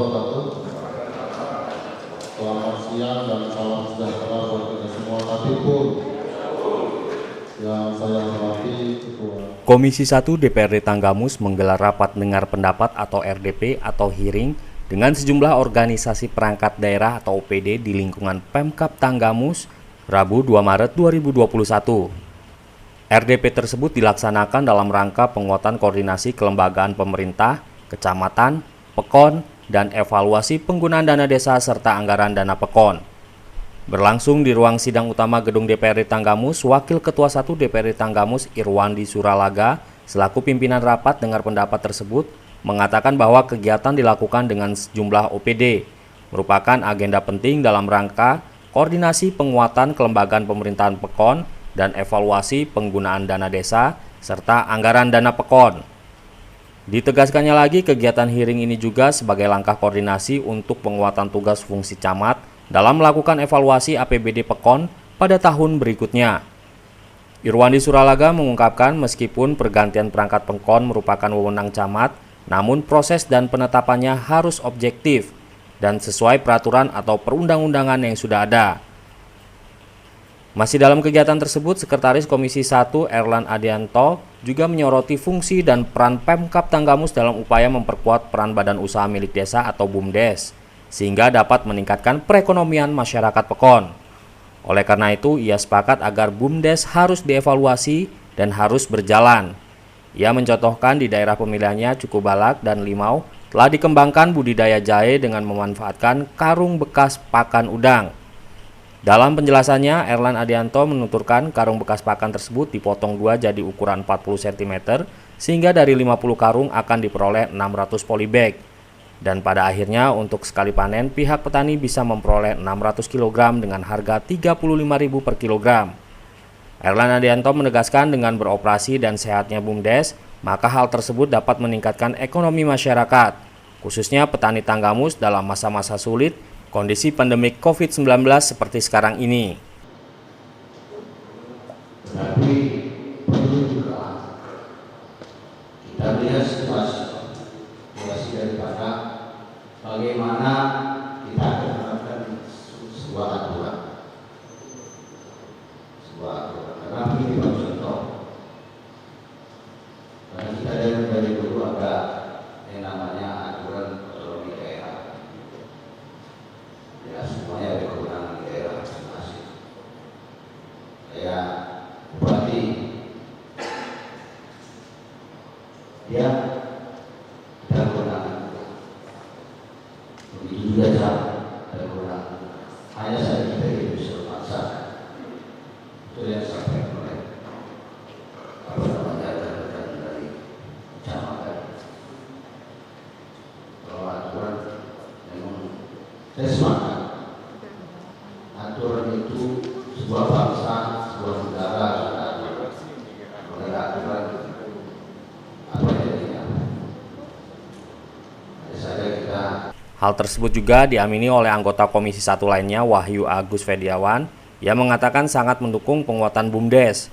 wabarakatuh. Selamat siang dan salam sejahtera buat kita semua. Tapi pun yang saya hormati Ketua Komisi 1 DPRD Tanggamus menggelar rapat dengar pendapat atau RDP atau hearing dengan sejumlah organisasi perangkat daerah atau OPD di lingkungan Pemkab Tanggamus Rabu 2 Maret 2021. RDP tersebut dilaksanakan dalam rangka penguatan koordinasi kelembagaan pemerintah, kecamatan, PEKON, dan evaluasi penggunaan dana desa serta anggaran dana PEKON. Berlangsung di ruang sidang utama Gedung DPRD Tanggamus, Wakil Ketua 1 DPRD Tanggamus Irwandi Suralaga selaku pimpinan rapat dengar pendapat tersebut mengatakan bahwa kegiatan dilakukan dengan sejumlah OPD merupakan agenda penting dalam rangka koordinasi penguatan kelembagaan pemerintahan PEKON dan evaluasi penggunaan dana desa serta anggaran dana PEKON. Ditegaskannya lagi, kegiatan hearing ini juga sebagai langkah koordinasi untuk penguatan tugas fungsi camat dalam melakukan evaluasi APBD PEKON pada tahun berikutnya. Irwandi Suralaga mengungkapkan meskipun pergantian perangkat PEKON merupakan wewenang camat, namun proses dan penetapannya harus objektif dan sesuai peraturan atau perundang-undangan yang sudah ada. Masih dalam kegiatan tersebut, Sekretaris Komisi 1 Erlan Adianto juga menyoroti fungsi dan peran Pemkab Tanggamus dalam upaya memperkuat peran badan usaha milik desa atau BUMDes, sehingga dapat meningkatkan perekonomian masyarakat PEKON. Oleh karena itu, ia sepakat agar BUMDes harus dievaluasi dan harus berjalan. Ia mencontohkan di daerah pemilihannya Cukubalak dan Limau telah dikembangkan budidaya jahe dengan memanfaatkan karung bekas pakan udang. Dalam penjelasannya, Erlan Adianto menuturkan karung bekas pakan tersebut dipotong dua jadi ukuran 40 cm sehingga dari 50 karung akan diperoleh 600 polybag. Dan pada akhirnya untuk sekali panen pihak petani bisa memperoleh 600 kg dengan harga Rp35.000 per kilogram. Erlan Adianto menegaskan dengan beroperasi dan sehatnya BUMDes, maka hal tersebut dapat meningkatkan ekonomi masyarakat, khususnya petani Tanggamus dalam masa-masa sulit kondisi pandemi COVID-19 seperti sekarang ini. Tapi perlu juga kita lihat situasi daripada bagaimana kita akan menerapkan sebuah aturan. Karena ini contoh. Karena kita dari dulu ada yang namanya aturan otonomi daerah. Ya, semuanya ada kewenangan di daerah masing-masing. Kayak bupati, dia ada kewenangan. Begitu juga ada kewenangan. Hanya saja kita tidak bisa memaksakan. Itu yang disampaikan oleh rekan-rekan dari kecamatan. Kalau aturan memang saya semangat. Aturan itu sebuah bangsa, sebuah negara sudah ada aturan apa jadinya. Hanya saja kita. Hal tersebut juga diamini oleh anggota Komisi 1 lainnya, Wahyu Agus Fediawan, yang mengatakan sangat mendukung penguatan BUMDes.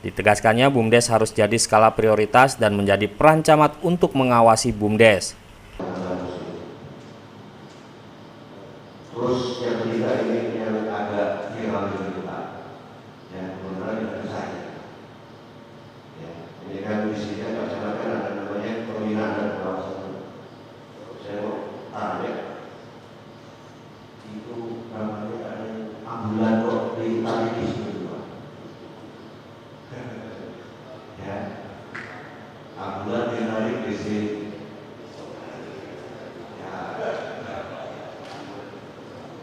Ditegaskannya BUMDes harus jadi skala prioritas dan menjadi peran camat untuk mengawasi BUMDes. Terus yang ketiga ini yang agak viral di kita, yang benar dengan saya. Ya, ini kan isinya masyarakat ada namanya pembinaan dan pengawasan. Saya mau tanya, itu namanya ada ambulan kok ditarik di situ. Ya, ambulan ditarik di sini.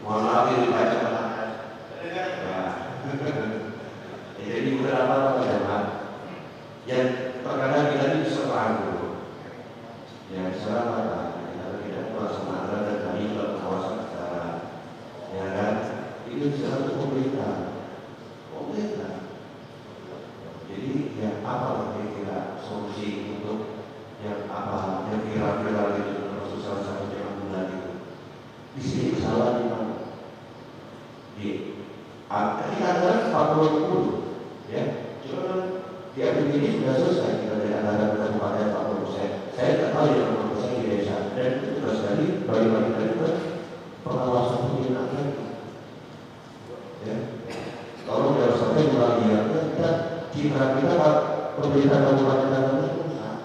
Mohon maaf ini baca makan. Jadi beberapa teman yang terkadang kita ini bisa ragu, yang salah apa? Kalau kita pelaksanaan dan kami juga pengawasan secara, ya kan? Itu bisa untuk pemerintah. Jadi ya apa kira-kira solusi untuk yang apa yang viral itu termasuk salah satu yang bulan itu? Di sini kesalahan di mana? Ketika ada 40 ya, cuma di ini sudah selesai kita dari anggaran kabupaten 40%. Saya tidak tahu yang 40% di desa dan itu sudah tadi balik-balik tadi ke pengawasan pembinaan. Ya, kalau jangan sampai membagikan kita citra kita pemerintahan kabupaten Tanggamus itu enggak.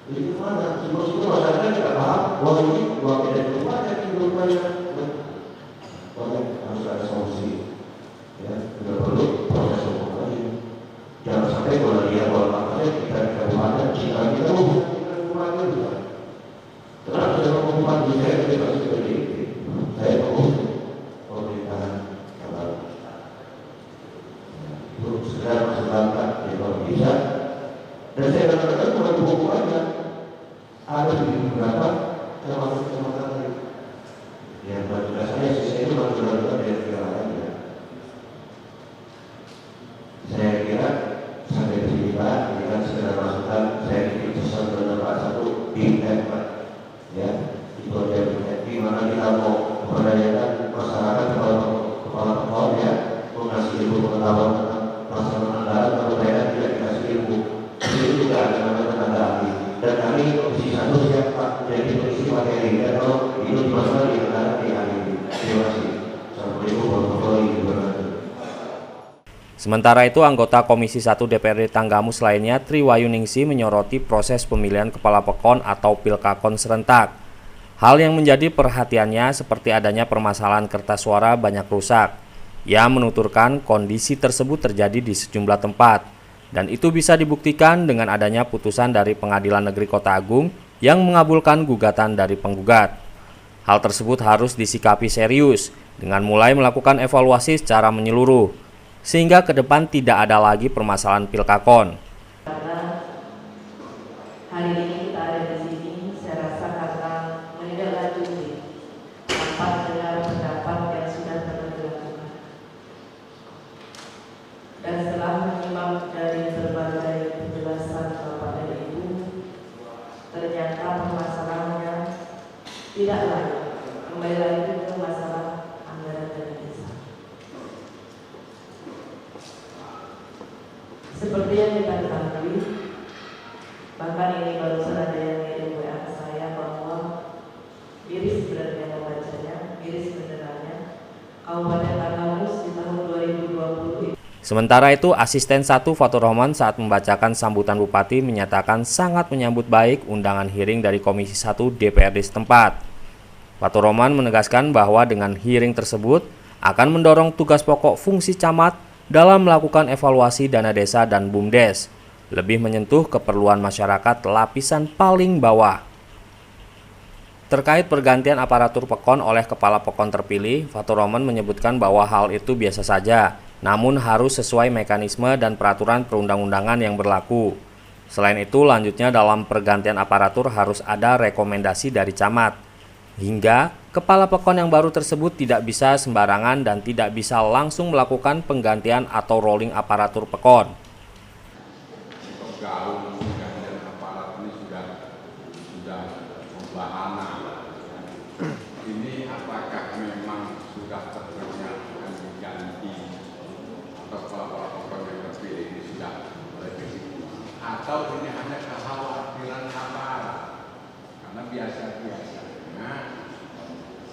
Jadi mana? Sebelum masyarakat tidak paham bahwa ini uang tidak dibayar di rupanya. Harus ada solusi. Ya, tidak perlu proses hukum lagi. Jangan sampai kalau dia makanya kita di kabupaten citra kita lagi juga. Kenapa saya mengumumkan di saya seperti ini? Saya mengumumkan pemerintahan Tanggamus. Itu segera masuk langkah kalau bisa. Dan saya katakan bukan buku aja. Ada di beberapa kecamatan tadi. Yang bagi saya itu benar-benar dari negara lain. Saya kira sampai di sini Pak, ini kan segera masukan saya ingin pesan kepada Pak satu tim Pak, ya itu aja di mana kita mau memberdayakan masyarakat kepala pohon ya, mengasih ilmu pengetahuan tentang masalah anggaran kalau mereka tidak dikasih ilmu, itu juga ada namanya tenaga ahli. Dan kami komisi satu siap Pak jadi komisi materi dan kalau itu dimasalah di negara di ahli. Terima kasih. Assalamualaikum warahmatullahi wabarakatuh. Sementara itu, anggota Komisi 1 DPRD Tanggamus lainnya, Triwayuningsi, menyoroti proses pemilihan Kepala Pekon atau Pilkakon serentak. Hal yang menjadi perhatiannya seperti adanya permasalahan kertas suara banyak rusak. Ia menuturkan kondisi tersebut terjadi di sejumlah tempat, dan itu bisa dibuktikan dengan adanya putusan dari Pengadilan Negeri Kota Agung yang mengabulkan gugatan dari penggugat. Hal tersebut harus disikapi serius dengan mulai melakukan evaluasi secara menyeluruh, sehingga ke depan tidak ada lagi permasalahan Pilkakon. Karena hari ini kita ada di sini, saya rasa karena menindaklanjuti rapat dengan pendapat yang sudah dilakukan. Dan setelah menyimak dari berbagai penjelasan Bapak dan Ibu, ternyata permasalahannya tidak lain, kembali lagi ke masalah anggaran dan desa. Seperti yang kita ketahui, bahkan ini barusan ada yang ngirim WA ke saya bahwa miris sebenarnya membacanya, miris sebenarnya Kabupaten Tanggamus di tahun 2020. Sementara itu, Asisten 1 Fatur Rahman saat membacakan sambutan Bupati menyatakan sangat menyambut baik undangan hearing dari Komisi 1 DPRD setempat. Fatur Rahman menegaskan bahwa dengan hearing tersebut akan mendorong tugas pokok fungsi camat dalam melakukan evaluasi dana desa dan BUMDes, lebih menyentuh keperluan masyarakat lapisan paling bawah. Terkait pergantian aparatur Pekon oleh Kepala Pekon terpilih, Fatur Rahman menyebutkan bahwa hal itu biasa saja, namun harus sesuai mekanisme dan peraturan perundang-undangan yang berlaku. Selain itu, lanjutnya dalam pergantian aparatur harus ada rekomendasi dari camat, hingga Kepala Pekon yang baru tersebut tidak bisa sembarangan dan tidak bisa langsung melakukan penggantian atau rolling aparatur Pekon. Gaung penggantian aparat ini sudah membahana. Ini apakah memang sudah terpenuhi akan diganti atau Kepala Pekon yang terpilih ini sudah revisi, atau ini hanya kekhawatiran aparat? Karena biasa-biasanya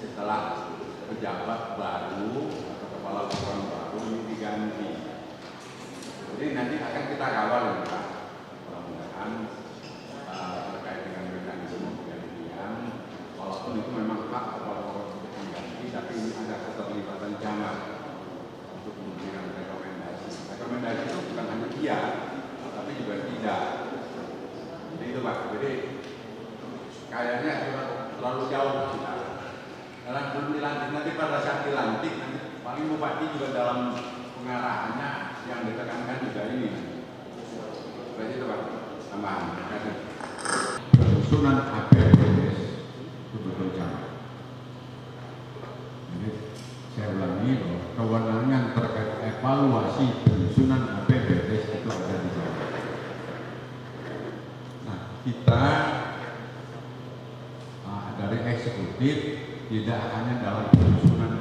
setelah pejabat baru atau Kepala Pekon baru ini diganti. Jadi nanti akan kita kawal ya Pak, mudah-mudahan terkait dengan mekanisme penggantian, walaupun itu memang hak Kepala Pekon untuk mengganti, tapi ini ada keterlibatan camat untuk memberikan rekomendasi. Rekomendasi itu bukan hanya iya, tapi juga tidak. Jadi itu Pak, jadi kayaknya terlalu jauh kita. Dalam belum dilantik, nanti pada saat dilantik, nanti paling Bupati juga dalam pengarahannya yang ditekankan juga ini. Berarti itu Pak, tambahan. Penyusunan APBDes itu bekerja. Jadi saya ulangi bahwa kewenangan terkait evaluasi penyusunan APBDes itu ada di sana. Nah, kita dari eksekutif tidak hanya dalam penyusunan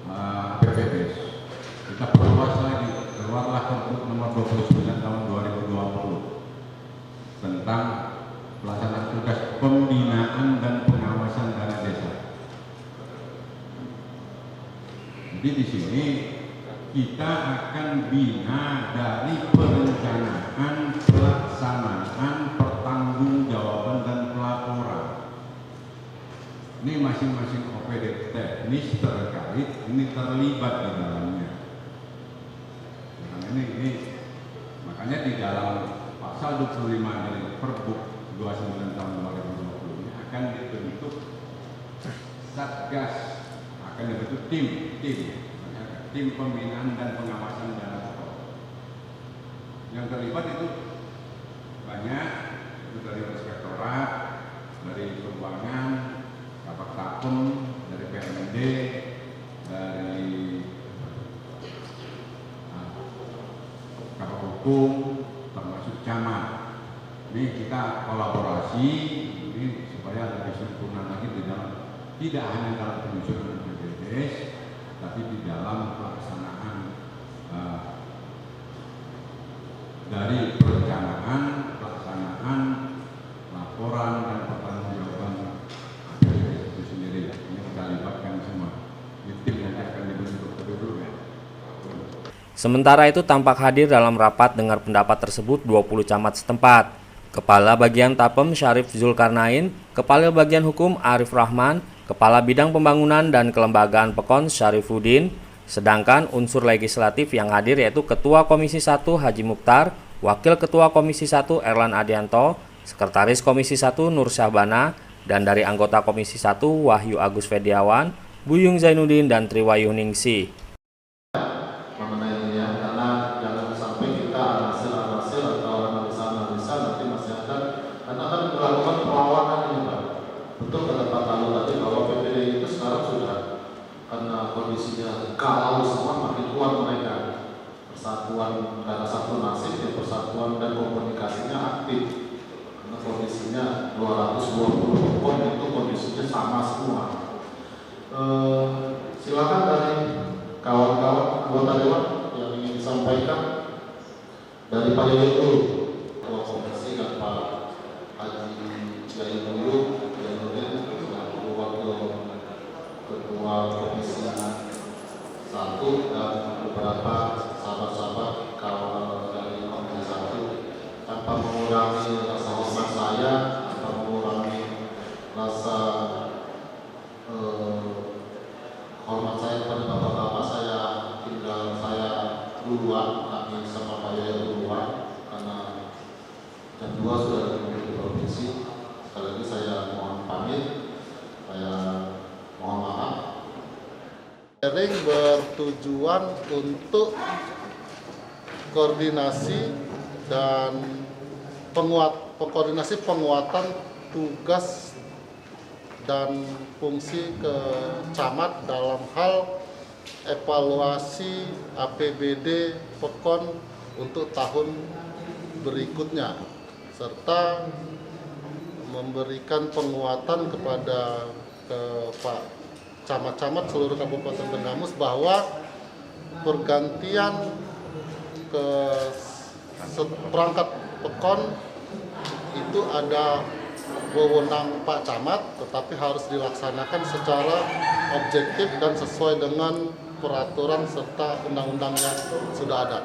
APBDes. Kita perluas lagi, keluarlah Pergub nomor 29 tahun 2020 tentang pelaksana tugas pembinaan dan pengawasan dana desa. Jadi di sini kita akan bina dari perencanaan, pelaksanaan, pertanggungjawaban dan pelaporan. Ini masing-masing OPD teknis terkait ini terlibat di dalamnya. Nah, ini makanya di dalam pasal 25 dari Perbuk 29 tahun 2020 ini akan dibentuk satgas, akan dibentuk tim pembinaan dan pengawasan dana pokok. Yang terlibat itu banyak, itu dari inspektorat, dari keuangan, Kabak Takem, dari PMD, dari Kabak Hukum, termasuk camat. Ini kita kolaborasi ini supaya lebih sempurna lagi di dalam, tidak hanya dalam penyusunan BPJS, tapi di dalam pelaksanaan dari perencanaan, pelaksanaan, laporan dan pertanggungjawaban itu sendiri. Ini kita libatkan semua. Ini tim nanti akan dibentuk dulu ya. Sementara itu tampak hadir dalam rapat dengar pendapat tersebut 20 camat setempat. Kepala Bagian Tapem Syarif Zulkarnain, Kepala Bagian Hukum Arif Rahman, Kepala Bidang Pembangunan dan Kelembagaan Pekon Syarifuddin, sedangkan unsur legislatif yang hadir yaitu Ketua Komisi 1 Haji Mukhtar, Wakil Ketua Komisi 1 Erlan Adianto, Sekretaris Komisi 1 Nur Syahbana, dan dari anggota Komisi 1 Wahyu Agus Fediawan, Buyung Zainuddin, dan Triwayuningsih. Mengenai ini ya, karena jangan sampai kita analisis atau analisa nanti masih akan melakukan perlawanan ini Pak. Betul kata Pak Lalu tadi bahwa PPD itu sekarang sudah karena kondisinya kalau semua makin kuat mereka persatuan karena satu nasib ya, persatuan dan komunikasinya aktif karena kondisinya 220 pon itu kondisinya sama semua. Silakan dari kawan-kawan anggota dewan yang ingin disampaikan dari Pak Yoyo dulu. Ketua komisi kan Pak Haji Zainuddin selaku wakil ketua komisi 1 dan beberapa sahabat-sahabat kawan dari komisi 1 tanpa mengurangi rasa hormat saya, tanpa mengurangi rasa hormat saya kepada bapak-bapak, saya tinggal saya duluan, kami sama Pak Yoyo duluan karena jam 2 sudah di provinsi. Sekali lagi saya mohon pamit, saya mohon maaf. Sharing bertujuan untuk koordinasi dan penguatan tugas dan fungsi ke camat dalam hal evaluasi APBD Pekon untuk tahun berikutnya serta memberikan penguatan kepada Pak camat-camat seluruh Kabupaten Tenggamus bahwa pergantian ke perangkat Pekon itu ada wewenang Pak Camat, tetapi harus dilaksanakan secara objektif dan sesuai dengan peraturan serta undang-undang yang sudah ada.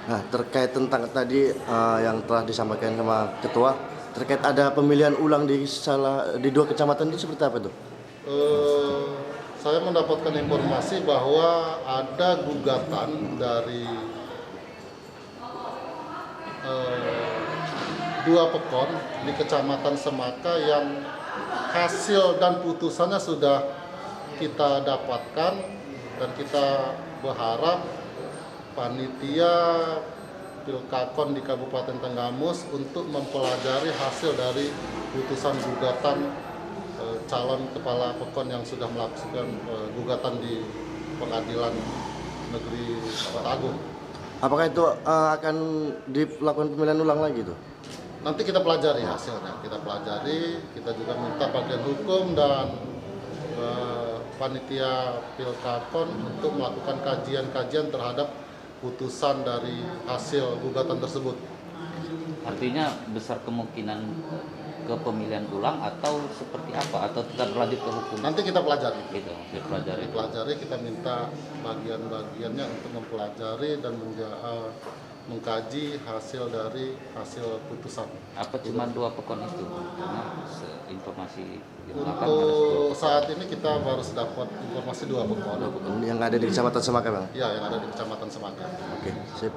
Nah, terkait tentang tadi yang telah disampaikan sama Ketua, terkait ada pemilihan ulang di dua kecamatan itu seperti apa itu? Saya mendapatkan informasi bahwa ada gugatan dari dua Pekon di Kecamatan Semaka yang hasil dan putusannya sudah kita dapatkan dan kita berharap panitia Pilkakon di Kabupaten Tenggamus untuk mempelajari hasil dari putusan gugatan calon kepala Pekon yang sudah melakukan gugatan di Pengadilan Negeri Kota Agung. Apakah itu akan dilakukan pemilihan ulang lagi itu? Nanti kita pelajari hasilnya, kita pelajari, kita juga minta bagian hukum dan panitia Pilkakon untuk melakukan kajian-kajian terhadap putusan dari hasil gugatan tersebut. artinya besar kemungkinan ke pemilihan ulang atau seperti apa, atau tetap berlanjut ke hukum? Nanti kita pelajari. Gitu, dipelajari. Dipelajari, kita minta bagian-bagiannya untuk mempelajari dan mengkaji hasil dari hasil putusan. Apa cuma 2 pekon itu? Karena informasi di belakang ada Untuk saat ini kita baru dapat informasi 2 pekon. Yang ada di Kecamatan Semaka, Bang? Ya, yang ada di Kecamatan Semaka. Oke, sip.